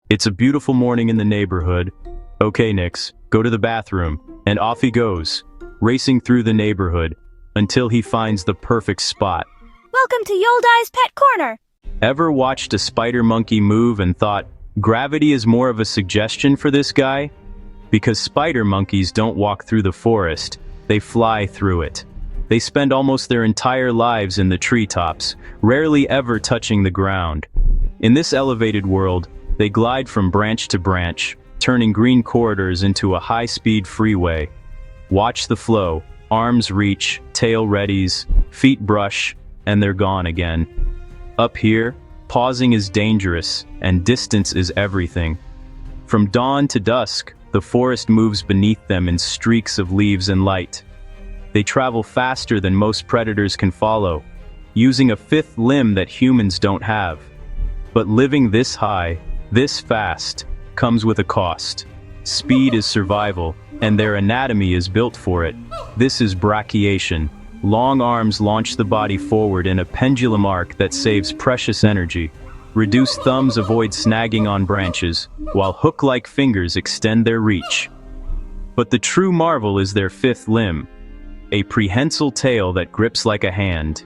It's a beautiful morning in the neighborhood. Okay, Nix, go to the bathroom. And off he goes, racing through the neighborhood, until he finds the perfect spot. Welcome to Yoldai's Pet Corner. Ever watched a spider monkey move and thought, gravity is more of a suggestion for this guy? Because spider monkeys don't walk through the forest, they fly through it. They spend almost their entire lives in the treetops, rarely ever touching the ground. In this elevated world, they glide from branch to branch, turning green corridors into a high-speed freeway. Watch the flow, arms reach, tail readies, feet brush, and they're gone again. Up here, pausing is dangerous, and distance is everything. From dawn to dusk, the forest moves beneath them in streaks of leaves and light. They travel faster than most predators can follow, using a fifth limb that humans don't have. But living this high, this fast, comes with a cost. Speed is survival, and their anatomy is built for it. This is brachiation. Long arms launch the body forward in a pendulum arc that saves precious energy. Reduced thumbs avoid snagging on branches, while hook-like fingers extend their reach. But the true marvel is their fifth limb, a prehensile tail that grips like a hand.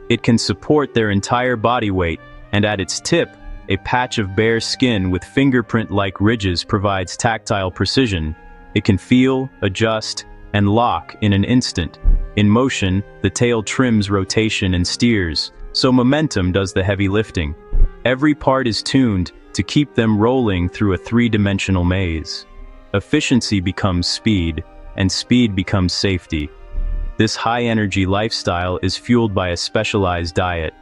It can support their entire body weight, and at its tip, a patch of bare skin with fingerprint-like ridges provides tactile precision. It can feel, adjust, and lock in an instant. In motion, the tail trims rotation and steers, so momentum does the heavy lifting. Every part is tuned to keep them rolling through a three-dimensional maze. Efficiency becomes speed, and speed becomes safety. This high-energy lifestyle is fueled by a specialized diet.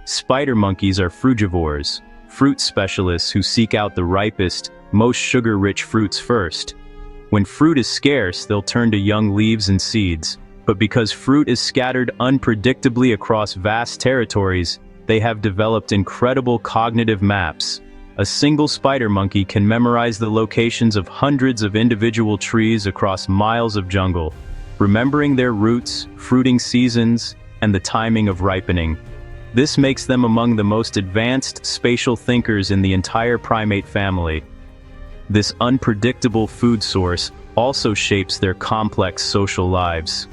Spider monkeys are frugivores, fruit specialists who seek out the ripest, most sugar-rich fruits first. When fruit is scarce, they'll turn to young leaves and seeds. But because fruit is scattered unpredictably across vast territories, they have developed incredible cognitive maps. A single spider monkey can memorize the locations of hundreds of individual trees across miles of jungle, remembering their roots, fruiting seasons, and the timing of ripening. This makes them among the most advanced spatial thinkers in the entire primate family. This unpredictable food source also shapes their complex social lives.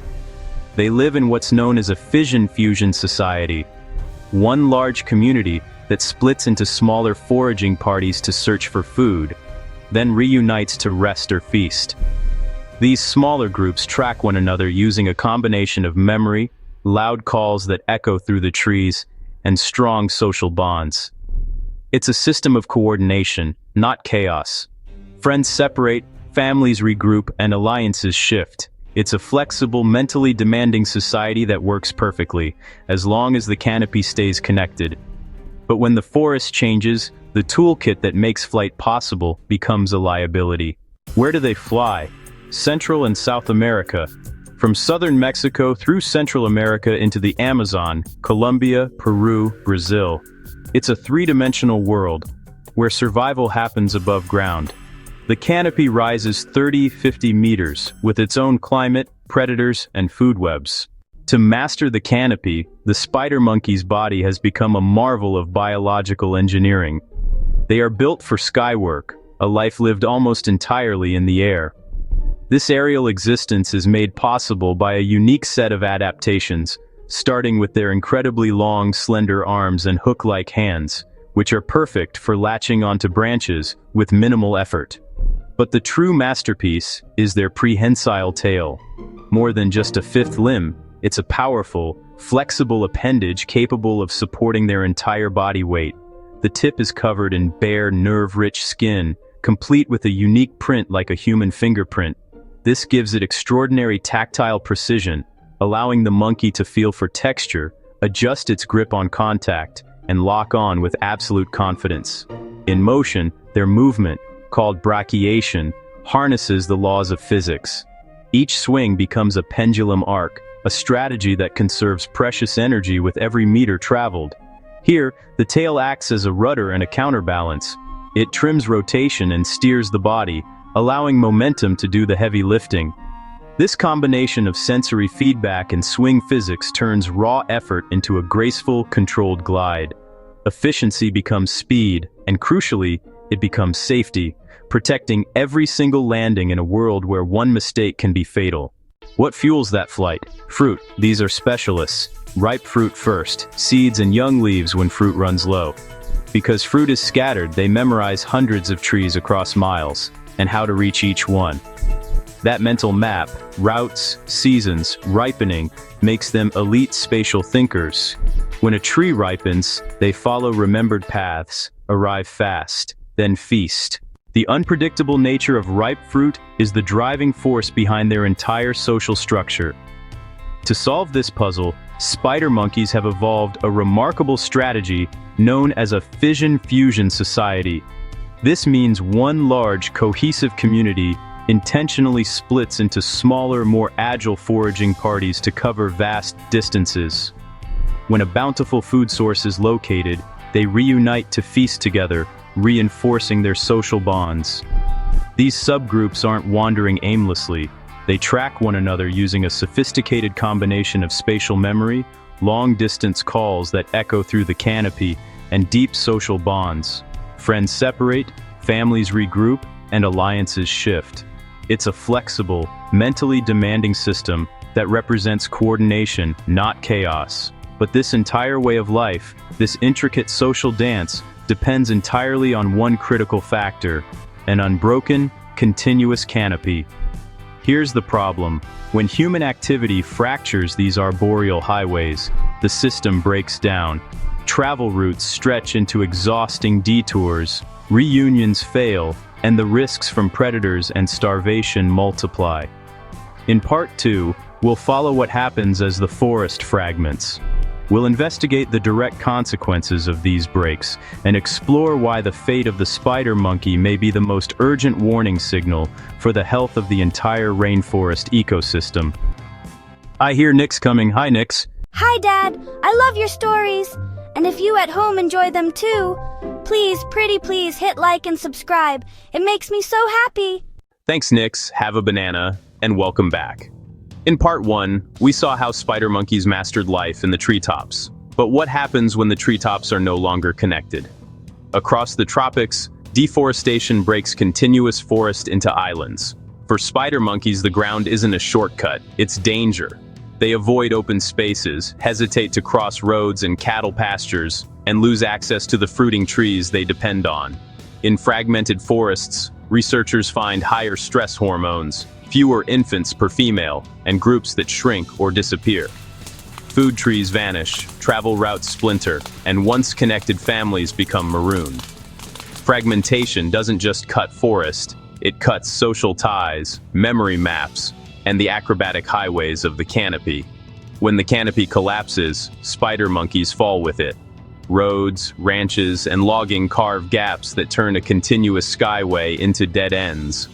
They live in what's known as a fission-fusion society, one large community that splits into smaller foraging parties to search for food, then reunites to rest or feast. These smaller groups track one another using a combination of memory, loud calls that echo through the trees, and strong social bonds. It's a system of coordination, not chaos. Friends separate, families regroup, and alliances shift. It's a flexible, mentally demanding society that works perfectly, as long as the canopy stays connected. But when the forest changes, the toolkit that makes flight possible becomes a liability. Where do they fly? Central and South America. From southern Mexico through Central America into the Amazon, Colombia, Peru, Brazil. It's a three-dimensional world, where survival happens above ground. The canopy rises 30-50 meters, with its own climate, predators, and food webs. To master the canopy, the spider monkey's body has become a marvel of biological engineering. They are built for skywork, a life lived almost entirely in the air. This aerial existence is made possible by a unique set of adaptations, starting with their incredibly long, slender arms and hook-like hands, which are perfect for latching onto branches with minimal effort. But the true masterpiece is their prehensile tail. More than just a fifth limb, it's a powerful, flexible appendage capable of supporting their entire body weight. The tip is covered in bare, nerve-rich skin, complete with a unique print like a human fingerprint. This gives it extraordinary tactile precision, allowing the monkey to feel for texture, adjust its grip on contact, and lock on with absolute confidence. In motion, their movement, called brachiation, harnesses the laws of physics. Each swing becomes a pendulum arc, a strategy that conserves precious energy with every meter traveled. Here, the tail acts as a rudder and a counterbalance. It trims rotation and steers the body, allowing momentum to do the heavy lifting. This combination of sensory feedback and swing physics turns raw effort into a graceful, controlled glide. Efficiency becomes speed, and crucially, it becomes safety, protecting every single landing in a world where one mistake can be fatal. What fuels that flight? Fruit. These are specialists. Ripe fruit first, seeds and young leaves when fruit runs low. Because fruit is scattered, they memorize hundreds of trees across miles, and how to reach each one. That mental map, routes, seasons, ripening, makes them elite spatial thinkers. When a tree ripens, they follow remembered paths, arrive fast, then feast. The unpredictable nature of ripe fruit is the driving force behind their entire social structure. To solve this puzzle, spider monkeys have evolved a remarkable strategy known as a fission-fusion society. This means one large, cohesive community intentionally splits into smaller, more agile foraging parties to cover vast distances. When a bountiful food source is located, they reunite to feast together, reinforcing their social bonds. These subgroups aren't wandering aimlessly. They track one another using a sophisticated combination of spatial memory, long-distance calls that echo through the canopy, and deep social bonds. Friends separate, families regroup, and alliances shift. It's a flexible, mentally demanding system that represents coordination, not chaos. But this entire way of life, this intricate social dance, depends entirely on one critical factor: an unbroken, continuous canopy. Here's the problem. When human activity fractures these arboreal highways, the system breaks down. Travel routes stretch into exhausting detours, reunions fail, and the risks from predators and starvation multiply. In Part 2, we'll follow what happens as the forest fragments. We'll investigate the direct consequences of these breaks and explore why the fate of the spider monkey may be the most urgent warning signal for the health of the entire rainforest ecosystem. I hear Nick's coming. Hi, Nix. Hi, Dad. I love your stories. And if you at home enjoy them too, please, pretty please hit like and subscribe. It makes me so happy. Thanks, Nix. Have a banana, and welcome back. In Part 1, we saw how spider monkeys mastered life in the treetops. But what happens when the treetops are no longer connected? Across the tropics, deforestation breaks continuous forest into islands. For spider monkeys, the ground isn't a shortcut, it's danger. They avoid open spaces, hesitate to cross roads and cattle pastures, and lose access to the fruiting trees they depend on. In fragmented forests, researchers find higher stress hormones, fewer infants per female, and groups that shrink or disappear. Food trees vanish, travel routes splinter, and once connected families become marooned. Fragmentation doesn't just cut forest, it cuts social ties, memory maps, and the acrobatic highways of the canopy. When the canopy collapses, spider monkeys fall with it. Roads, ranches, and logging carve gaps that turn a continuous skyway into dead ends.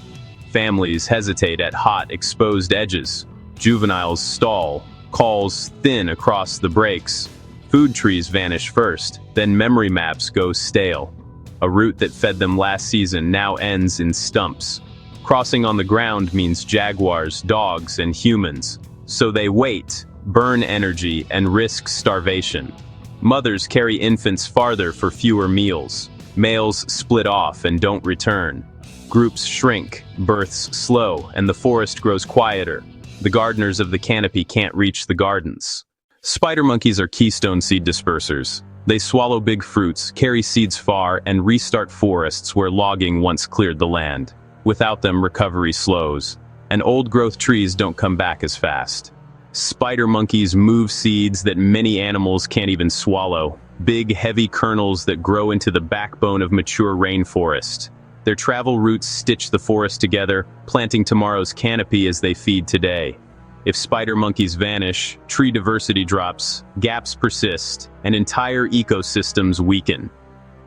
Families hesitate at hot, exposed edges. Juveniles stall, calls thin across the breaks. Food trees vanish first, then memory maps go stale. A route that fed them last season now ends in stumps. Crossing on the ground means jaguars, dogs, and humans. So they wait, burn energy, and risk starvation. Mothers carry infants farther for fewer meals. Males split off and don't return. Groups shrink, births slow, and the forest grows quieter. The gardeners of the canopy can't reach the gardens. Spider monkeys are keystone seed dispersers. They swallow big fruits, carry seeds far, and restart forests where logging once cleared the land. Without them, recovery slows, and old-growth trees don't come back as fast. Spider monkeys move seeds that many animals can't even swallow, big, heavy kernels that grow into the backbone of mature rainforest. Their travel routes stitch the forest together, planting tomorrow's canopy as they feed today. If spider monkeys vanish, tree diversity drops, gaps persist, and entire ecosystems weaken.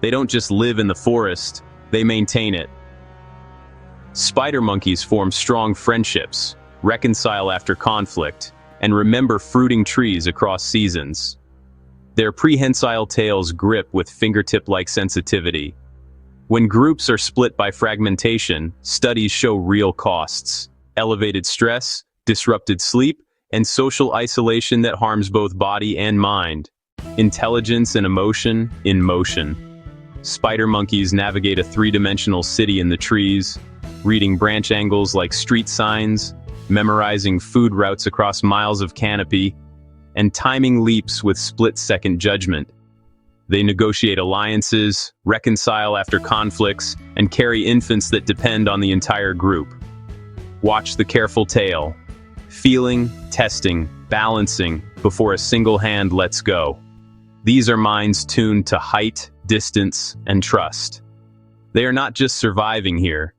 They don't just live in the forest, they maintain it. Spider monkeys form strong friendships, reconcile after conflict, and remember fruiting trees across seasons. Their prehensile tails grip with fingertip-like sensitivity. When groups are split by fragmentation, studies show real costs: elevated stress, disrupted sleep, and social isolation that harms both body and mind. Intelligence and emotion in motion. Spider monkeys navigate a three-dimensional city in the trees, reading branch angles like street signs, memorizing food routes across miles of canopy, and timing leaps with split-second judgment. They negotiate alliances, reconcile after conflicts, and carry infants that depend on the entire group. Watch the careful tail, feeling, testing, balancing before a single hand lets go. These are minds tuned to height, distance, and trust. They are not just surviving here,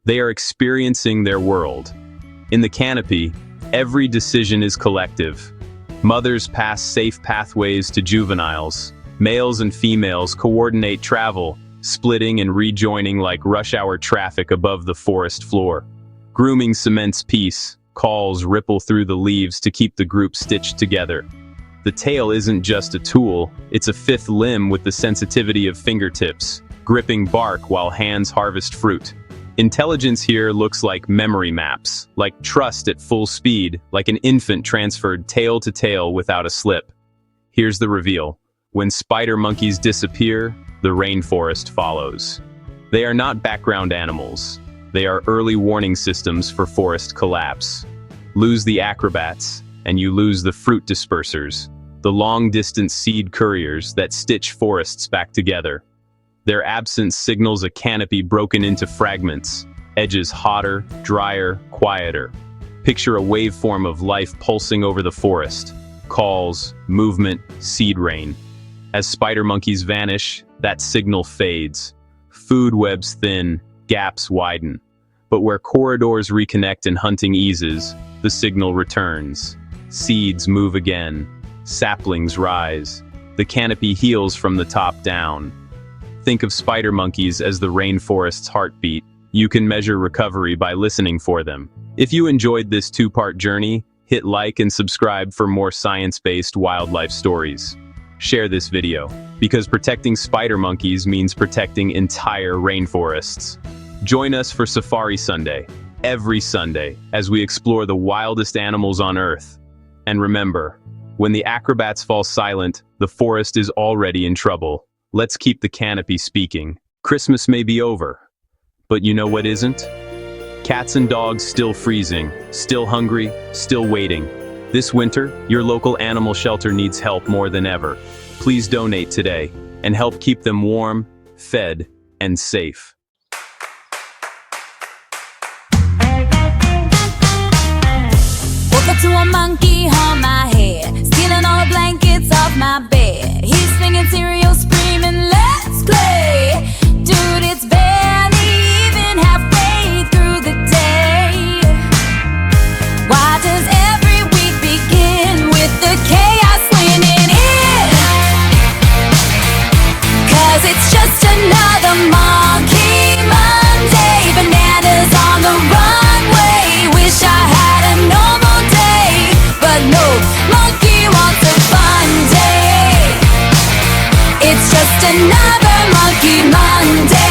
they are experiencing their world. In the canopy, every decision is collective. Mothers pass safe pathways to juveniles. Males and females coordinate travel, splitting and rejoining like rush hour traffic above the forest floor. Grooming cements peace, calls ripple through the leaves to keep the group stitched together. The tail isn't just a tool, it's a fifth limb with the sensitivity of fingertips, gripping bark while hands harvest fruit. Intelligence here looks like memory maps, like trust at full speed, like an infant transferred tail to tail without a slip. Here's the reveal. When spider monkeys disappear, the rainforest follows. They are not background animals. They are early warning systems for forest collapse. Lose the acrobats, and you lose the fruit dispersers, the long-distance seed couriers that stitch forests back together. Their absence signals a canopy broken into fragments, edges hotter, drier, quieter. Picture a waveform of life pulsing over the forest. Calls, movement, seed rain. As spider monkeys vanish, that signal fades. Food webs thin, gaps widen. But where corridors reconnect and hunting eases, the signal returns. Seeds move again. Saplings rise. The canopy heals from the top down. Think of spider monkeys as the rainforest's heartbeat. You can measure recovery by listening for them. If you enjoyed this two-part journey, hit like and subscribe for more science-based wildlife stories. Share this video, because protecting spider monkeys means protecting entire rainforests. Join us for Safari Sunday, every Sunday, as we explore the wildest animals on Earth. And remember, when the acrobats fall silent, the forest is already in trouble. Let's keep the canopy speaking. Christmas may be over, but you know what isn't? Cats and dogs still freezing, still hungry, still waiting. This winter, your local animal shelter needs help more than ever. Please donate today and help keep them warm, fed, and safe. Woke up to a monkey on my head, stealing all the blankets off my bed. He's singing cereal, screaming, let's play. Dude, it's barely even halfway through the day. Why does every week begin with the chaos winning in? 'Cause it's just another monkey Monday. Bananas on the runway. Wish I had a normal day, but no, monkey wants a fun day. It's just another monkey Monday.